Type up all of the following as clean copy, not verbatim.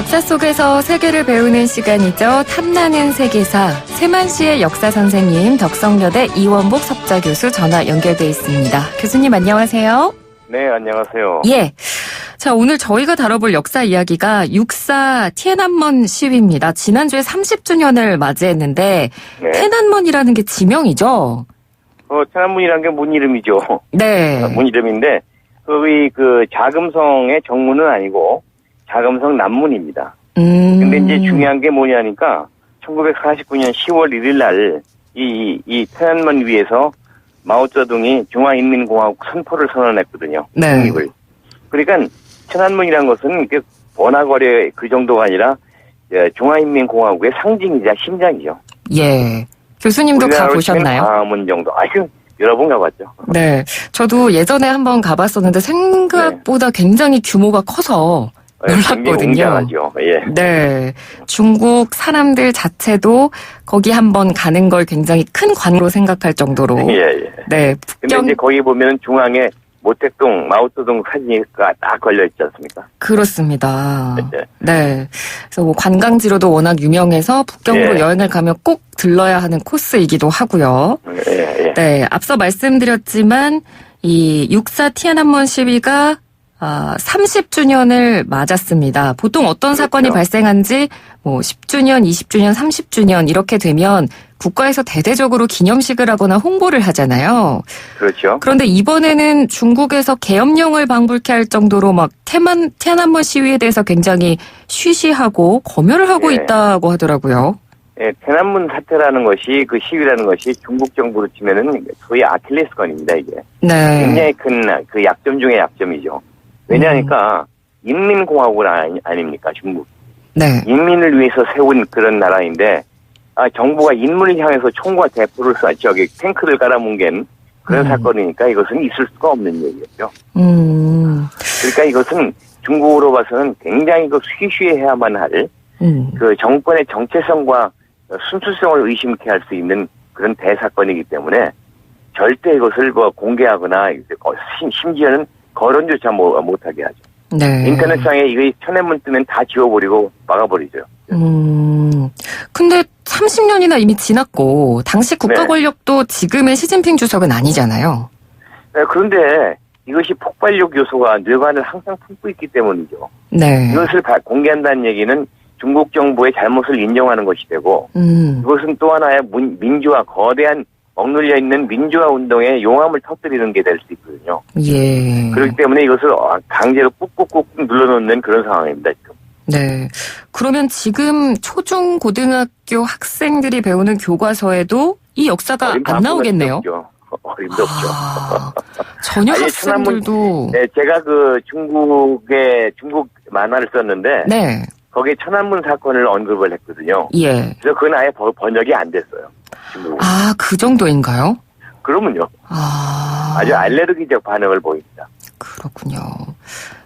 역사 속에서 세계를 배우는 시간이죠. 탐나는 세계사. 세만시의 역사 선생님 덕성여대 이원복 석좌 교수 전화 연결돼 있습니다. 교수님 안녕하세요. 네, 안녕하세요. 예. 자, 오늘 저희가 다뤄볼 역사 이야기가 6.4 티안안먼 시위입니다. 지난주에 30주년을 맞이했는데 네. 티안안먼이라는 게 지명이죠? 천안문이라는 게 문 이름이죠. 네. 문 이름인데 거기 그 자금성의 정문은 아니고 자금성 남문입니다. 근데 이제 중요한 게 뭐냐니까 1949년 10월 1일 날 이天安門 위에서 마오쩌둥이 중화인민공화국 선포를 선언했거든요. 네. 독립을. 그러니까 천안문이라는 것은 번화거래 그 정도가 아니라 중화인민공화국의 상징이자 심장이죠. 예. 교수님도 가보셨나요? 광화문 정도. 여러 번 가봤죠. 네. 저도 예전에 한번 가봤었는데 생각보다 굉장히 규모가 커서 놀랐거든요. 웅장하죠. 예. 네. 중국 사람들 자체도 거기 한번 가는 걸 굉장히 큰 관으로 생각할 정도로. 예. 네. 근데 이제 거기 보면은 중앙에 모택동, 마오쩌둥 사진이 딱 걸려있지 않습니까? 그렇습니다. 네. 네. 그래서 뭐 관광지로도 워낙 유명해서 북경으로 예. 여행을 가면 꼭 들러야 하는 코스이기도 하고요. 예. 네. 앞서 말씀드렸지만 이 6.4 티안안먼 시위가 30주년을 맞았습니다. 보통 어떤 사건이 발생한지 뭐 10주년, 20주년, 30주년 이렇게 되면 국가에서 대대적으로 기념식을 하거나 홍보를 하잖아요. 그렇죠. 그런데 이번에는 중국에서 계엄령을 방불케 할 정도로 막 티안안먼 시위에 대해서 굉장히 쉬쉬하고 검열을 하고 있다고 하더라고요. 예,天安문 사태라는 것이 그 시위라는 것이 중국 정부로 치면은 소위 아킬레스건입니다, 이게. 네. 굉장히 큰 그 약점 중에 약점이죠. 왜냐하니까 인민공화국 아닙니까, 중국. 네. 인민을 위해서 세운 그런 나라인데 정부가 인민을 향해서 총과 대포를 탱크를 깔아뭉갠 그런 사건이니까 이것은 있을 수가 없는 얘기였죠. 그러니까 이것은 중국으로 봐서는 굉장히 쉬쉬해야만 할 그 정권의 정체성과 순수성을 의심케 할 수 있는 그런 대사건이기 때문에 절대 이것을 공개하거나 심지어는 거론조차 못하게 하죠. 네. 인터넷상에 이거 천안문 뜨면 다 지워버리고 막아버리죠. 근데 30년이나 이미 지났고 당시 국가 권력도 지금의 시진핑 주석은 아니잖아요. 네, 그런데 이것이 폭발력 요소가 뇌관을 항상 품고 있기 때문이죠. 네. 이것을 공개한다는 얘기는 중국 정부의 잘못을 인정하는 것이 되고 이것은 또 하나의 민주화, 거대한 억눌려 있는 민주화 운동의 용암을 터뜨리는 게 될 수 있거든요. 예. 그렇기 때문에 이것을 강제로 꾹꾹꾹 눌러놓는 그런 상황입니다, 지금. 네. 그러면 지금 초중 고등학교 학생들이 배우는 교과서에도 이 역사가 안 나오겠네요. 어림도 없죠. 전혀 학생들도. 네, 제가 중국 만화를 썼는데. 네. 거기에 천안문 사건을 언급을 했거든요. 예. 그래서 그건 아예 번역이 안 됐어요. 중국은. 그 정도인가요? 그러면요. 아주 알레르기적 반응을 보입니다. 그렇군요.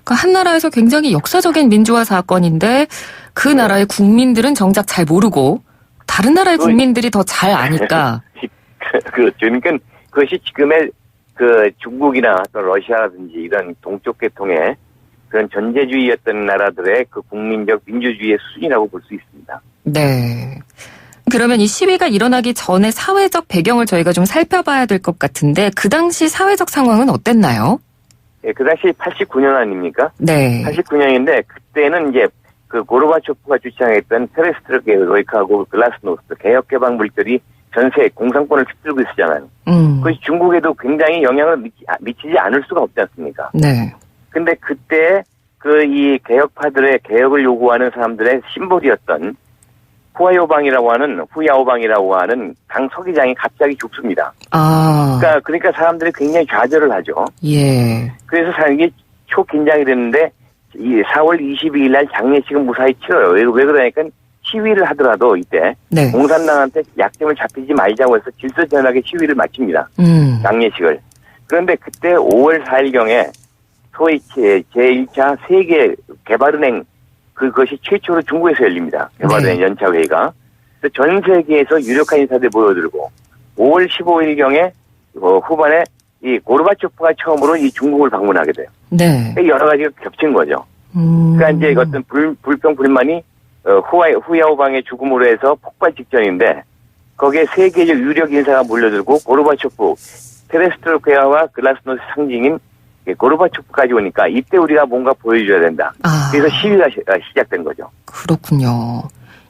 그러니까 한 나라에서 굉장히 역사적인 민주화 사건인데 그 나라의 국민들은 정작 잘 모르고 다른 나라의 국민들이 더 잘 아니까. 그렇죠. 그러니까 그것이 지금의 중국이나 또 러시아라든지 이런 동쪽 계통의 그런 전제주의였던 나라들의 그 국민적 민주주의의 수준이라고 볼 수 있습니다. 네. 그러면 이 시위가 일어나기 전에 사회적 배경을 저희가 좀 살펴봐야 될 것 같은데 그 당시 사회적 상황은 어땠나요? 예, 그 당시 89년 아닙니까? 네. 89년인데 그때는 이제 고르바초프가 주창했던 페레스트로이카하고 글라스노스트 개혁개방 물결이 전세 공산권을 휩쓸고 있었잖아요. 그것이 중국에도 굉장히 영향을 미치지 않을 수가 없지 않습니까? 네. 근데 그때 이 개혁파들의 개혁을 요구하는 사람들의 심볼이었던 후야오방이라고 하는 당 서기장이 갑자기 죽습니다. 그러니까 사람들이 굉장히 좌절을 하죠. 예. 그래서 이게 초긴장이 됐는데 이 4월 22일 날 장례식은 무사히 치러요. 왜 그러냐니까 시위를 하더라도 이때 공산당한테 약점을 잡히지 말자고 해서 질서전하게 시위를 마칩니다. 장례식을. 그런데 그때 5월 4일경에 소위 제1차 세계 개발은행 그것이 최초로 중국에서 열립니다. 개발은행 연차회의가. 전 세계에서 유력한 인사들이 모여들고 5월 15일경에 후반에 이 고르바초프가 처음으로 이 중국을 방문하게 돼요. 네. 여러 가지가 겹친 거죠. 그러니까 이제 어떤 불평 불만이 후야오방의 죽음으로 해서 폭발 직전인데 거기에 세계적 유력 인사가 몰려들고 고르바초프, 페레스트로이카와 글라스노스 상징인 고르바초프까지 오니까 이때 우리가 뭔가 보여줘야 된다. 그래서 시위가 시작된 거죠. 그렇군요.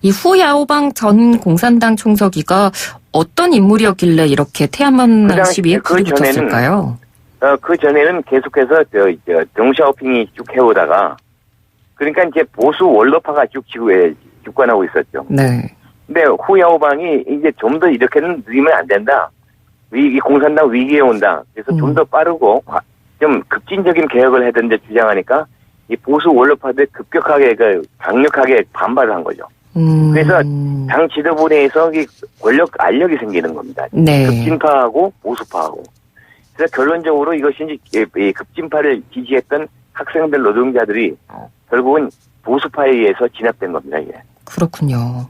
이 후야오방 전 공산당 총서기가 어떤 인물이었길래 이렇게 태안만 시위에 불이 붙었을까요? 그 전에는 계속해서 덩샤오핑이 쭉 해오다가 그러니까 이제 보수 원로파가 쭉 집권하고 있었죠. 네. 근데 후야오방이 이제 좀 더 이렇게는 느리면 안 된다. 이 공산당 위기에 온다. 그래서 좀 더 빠르고 좀 급진적인 개혁을 해야 되는데 주장하니까 이 보수 원로파들 급격하게 강력하게 반발을 한 거죠. 그래서 당 지도부 내에서 이 권력 알력이 생기는 겁니다. 네. 급진파하고 보수파하고. 그래서 결론적으로 이것이 이제 급진파를 지지했던 학생들 노동자들이 결국은 보수파에 의해서 진압된 겁니다. 이게. 그렇군요.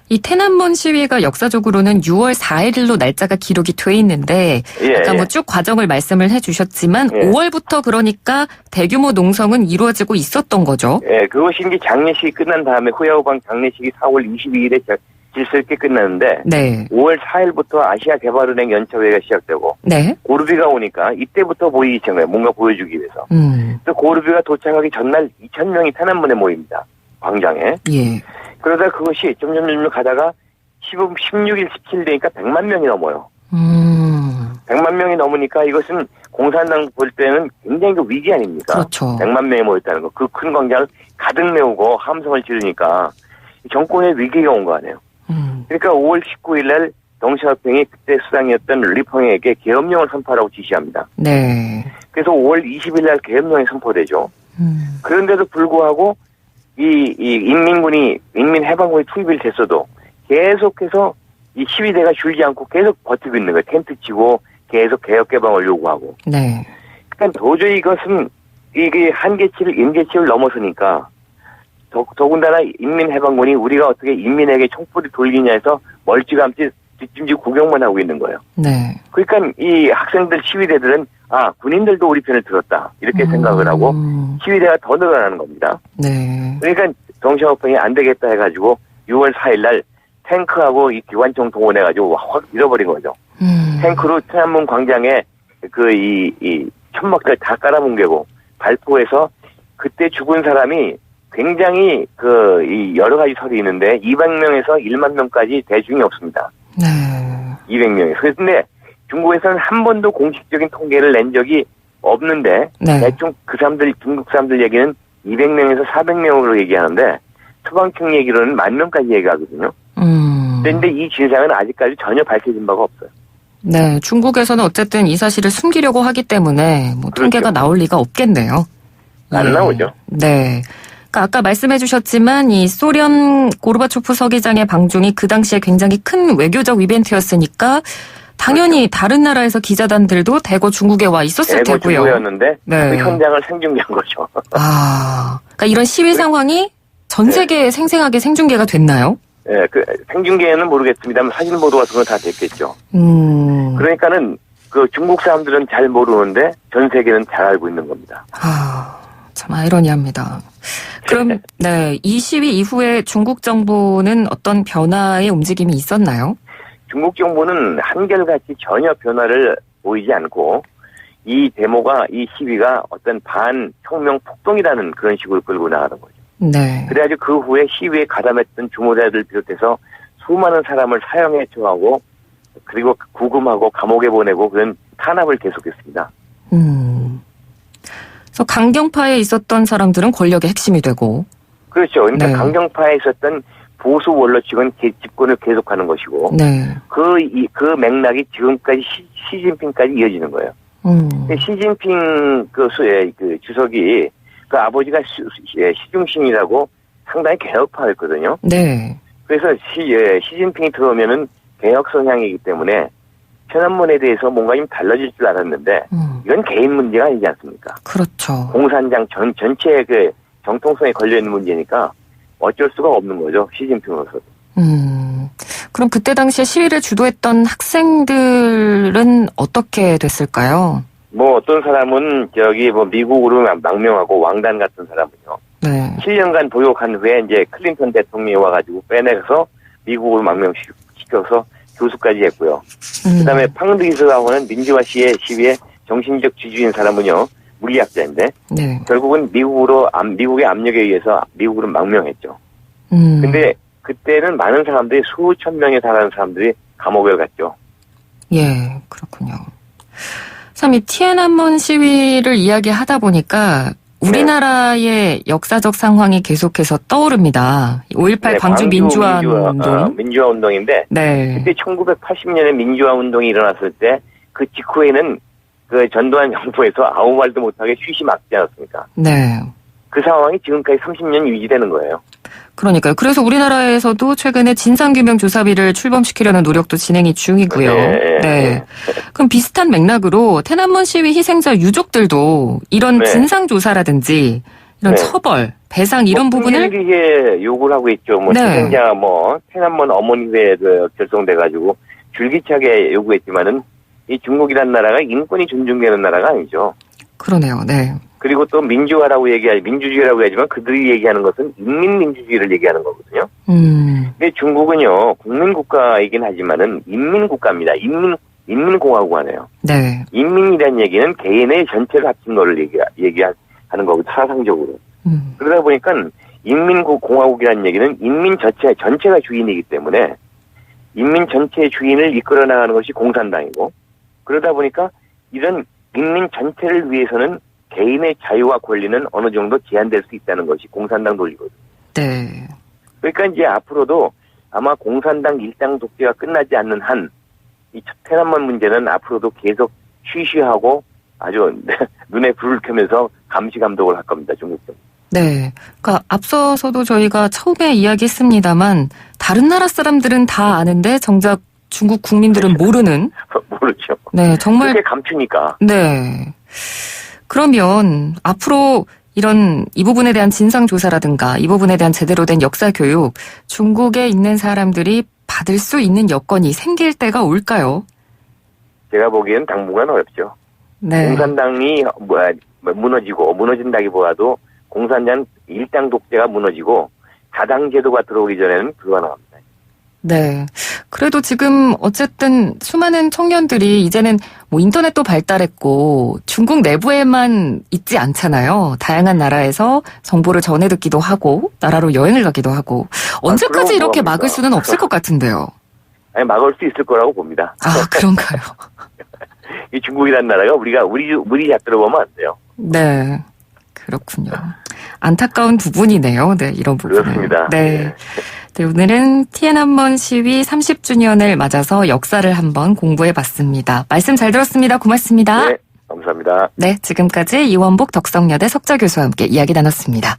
이天安문 시위가 역사적으로는 6월 4일로 날짜가 기록이 돼 있는데 아까 뭐 쭉 과정을 말씀을 해주셨지만 5월부터 그러니까 대규모 농성은 이루어지고 있었던 거죠. 예, 그것이 이제 장례식이 끝난 다음에 후야오방 장례식이 4월 22일에 질서 있게 끝났는데 네. 5월 4일부터 아시아 개발은행 연차회가 시작되고 네. 고르비가 오니까 이때부터 모이기 전에 뭔가 보여주기 위해서 또 고르비가 도착하기 전날 2,000명이天安문에 모입니다. 광장에. 예. 그러다 그것이 점점 가다가 16일, 17일 되니까 100만 명이 넘어요. 100만 명이 넘으니까 이것은 공산당 볼 때는 굉장히 위기 아닙니까? 그렇죠. 100만 명이 모였다는 거. 그 큰 광장을 가득 메우고 함성을 지르니까 정권의 위기가 온 거 아니에요. 그러니까 5월 19일 날 덩샤오핑이 그때 수상이었던 리펑에게 계엄령을 선포하라고 지시합니다. 네. 그래서 5월 20일 날 계엄령이 선포되죠. 그런데도 불구하고 이 인민해방군이 투입이 됐어도 계속해서 이 시위대가 줄지 않고 계속 버티고 있는 거예요. 텐트 치고 계속 개혁 개방을 요구하고. 네. 그러니까 도저히 이것은 이게 임계치를 넘어서니까 더군다나 인민해방군이 우리가 어떻게 인민에게 총불을 돌리냐 해서 멀찌감치 뒷짐지 구경만 하고 있는 거예요. 네. 그러니까 이 학생들 시위대들은 군인들도 우리 편을 들었다 이렇게 생각을 하고 시위대가 더 늘어나는 겁니다. 네. 그러니까 덩샤오핑이 안 되겠다 해가지고 6월 4일 날 탱크하고 이 기관총 동원해가지고 확 잃어버린 거죠. 탱크로天安문 광장에 이 천막들 다 깔아뭉개고 발포해서 그때 죽은 사람이 굉장히 이 여러 가지 설이 있는데 200명에서 1만 명까지 대중이 없습니다. 네. 200명에서. 그런데 중국에서는 한 번도 공식적인 통계를 낸 적이 없는데 네. 대충 중국 사람들 얘기는 200명에서 400명으로 얘기하는데 서방청 얘기로는 10,000명까지 얘기하거든요. 그런데 이 진상은 아직까지 전혀 밝혀진 바가 없어요. 네, 중국에서는 어쨌든 이 사실을 숨기려고 하기 때문에 뭐 통계가 그렇죠. 나올 리가 없겠네요. 안 나오죠. 네. 그러니까 아까 말씀해 주셨지만 이 소련 고르바초프 서기장의 방중이 그 당시에 굉장히 큰 외교적 이벤트였으니까 당연히 그렇죠. 다른 나라에서 기자단들도 대거 중국에 와 있었을 대거 테고요. 중국이었는데 네. 그 현장을 생중계한 거죠. 그러니까 이런 시위 상황이 전 세계에 생생하게 생중계가 됐나요? 네, 그 생중계는 모르겠습니다만 사진 보도 같은 건 다 됐겠죠. 그러니까는 그 중국 사람들은 잘 모르는데 전 세계는 잘 알고 있는 겁니다. 참 아이러니합니다. 그럼 네, 이 시위 이후에 중국 정부는 어떤 변화의 움직임이 있었나요? 중국 정부는 한결같이 전혀 변화를 보이지 않고 이 데모가 이 시위가 어떤 반혁명 폭동이라는 그런 식으로 끌고 나가는 거죠. 네. 그래가지고 그 후에 시위에 가담했던 주모자들 비롯해서 수많은 사람을 사형에 처하고 그리고 구금하고 감옥에 보내고 그런 탄압을 계속했습니다. 그래서 강경파에 있었던 사람들은 권력의 핵심이 되고. 그렇죠. 그러니까 네. 강경파에 있었던 보수 원로 측은 집권을 계속하는 것이고 네. 그 맥락이 지금까지 시진핑까지 이어지는 거예요. 시진핑 그 주석이 그 아버지가 시중신이라고 상당히 개혁파였거든요. 네. 그래서 시진핑이 들어오면은 개혁 성향이기 때문에天安문에 대해서 뭔가 좀 달라질 줄 알았는데 이건 개인 문제가 아니지 않습니까? 그렇죠. 공산당 전체의 그 정통성에 걸려 있는 문제니까 어쩔 수가 없는 거죠. 시진핑으로서. 그럼 그때 당시에 시위를 주도했던 학생들은 어떻게 됐을까요? 뭐 어떤 사람은 미국으로 망명하고 왕단 같은 사람은요. 네. 7년간 보육한 후에 이제 클린턴 대통령이 와가지고 빼내서 미국으로 망명시켜서 교수까지 했고요. 그다음에 팡드기스라고는 민주화 시위의 정신적 지주인 사람은요. 물리학자인데 네. 결국은 미국의 압력에 의해서 미국으로 망명했죠. 근데 그때는 많은 사람들이 수천 명에 달하는 사람들이 감옥에 갔죠. 예, 그렇군요. 참 이 티안안먼 시위를 이야기하다 보니까 우리나라의 역사적 상황이 계속해서 떠오릅니다. 5.18 광주 민주화 운동. 민주화 운동인데 네. 그때 1980년에 민주화 운동이 일어났을 때 그 직후에는 그 전두환 정부에서 아무 말도 못하게 쉬쉬 막지 않았습니까? 네. 그 상황이 지금까지 30년 유지되는 거예요. 그러니까요. 그래서 우리나라에서도 최근에 진상규명조사비를 출범시키려는 노력도 진행이 중이고요. 네. 그럼 비슷한 맥락으로天安문 시위 희생자 유족들도 이런 진상조사라든지 이런 처벌, 배상 이런 부분을 줄기게 요구를 하고 있죠. 희생자天安문 어머니회도 결성돼가지고 줄기차게 요구했지만은 이 중국이라는 나라가 인권이 존중되는 나라가 아니죠. 그러네요. 네. 그리고 또 민주주의라고 하지만 그들이 얘기하는 것은 인민민주주의를 얘기하는 거거든요. 근데 중국은요, 국민국가이긴 하지만은 인민국가입니다. 인민공화국이네요. 네. 인민이라는 얘기는 개인의 전체를 합친 거를 얘기하는 거고, 사상적으로. 그러다 보니까 인민공화국이라는 얘기는 인민 전체가 주인이기 때문에 인민 전체의 주인을 이끌어 나가는 것이 공산당이고, 그러다 보니까 이런 인민 전체를 위해서는 개인의 자유와 권리는 어느 정도 제한될 수 있다는 것이 공산당 논리거든요. 네. 그러니까 이제 앞으로도 아마 공산당 일당 독재가 끝나지 않는 한 이天安문 문제는 앞으로도 계속 쉬쉬하고 아주 눈에 불을 켜면서 감시 감독을 할 겁니다. 중국도. 네. 그러니까 앞서서도 저희가 처음에 이야기했습니다만 다른 나라 사람들은 다 아는데 정작 중국 국민들은 모르는. 모르죠. 네, 정말. 그렇게 감추니까. 네. 그러면 앞으로 이 부분에 대한 진상조사라든가 이 부분에 대한 제대로 된 역사교육 중국에 있는 사람들이 받을 수 있는 여건이 생길 때가 올까요? 제가 보기엔 당분간 어렵죠. 네. 공산당이 무너진다기보다도 공산당 일당 독재가 무너지고 다당 제도가 들어오기 전에는 불가능합니다. 네. 그래도 지금 어쨌든 수많은 청년들이 이제는 인터넷도 발달했고 중국 내부에만 있지 않잖아요. 다양한 나라에서 정보를 전해 듣기도 하고 나라로 여행을 가기도 하고 언제까지 이렇게 막을 수는 없을 것 같은데요. 아니, 막을 수 있을 거라고 봅니다. 아, 그런가요? 이 중국이라는 나라가 우리 잡들어 보면 안 돼요. 네. 그렇군요. 안타까운 부분이네요. 네, 이런 부분. 그렇습니다. 네. 네, 오늘은 티안안먼 시위 30주년을 맞아서 역사를 한번 공부해봤습니다. 말씀 잘 들었습니다. 고맙습니다. 네, 감사합니다. 네, 지금까지 이원복 덕성여대 석좌교수와 함께 이야기 나눴습니다.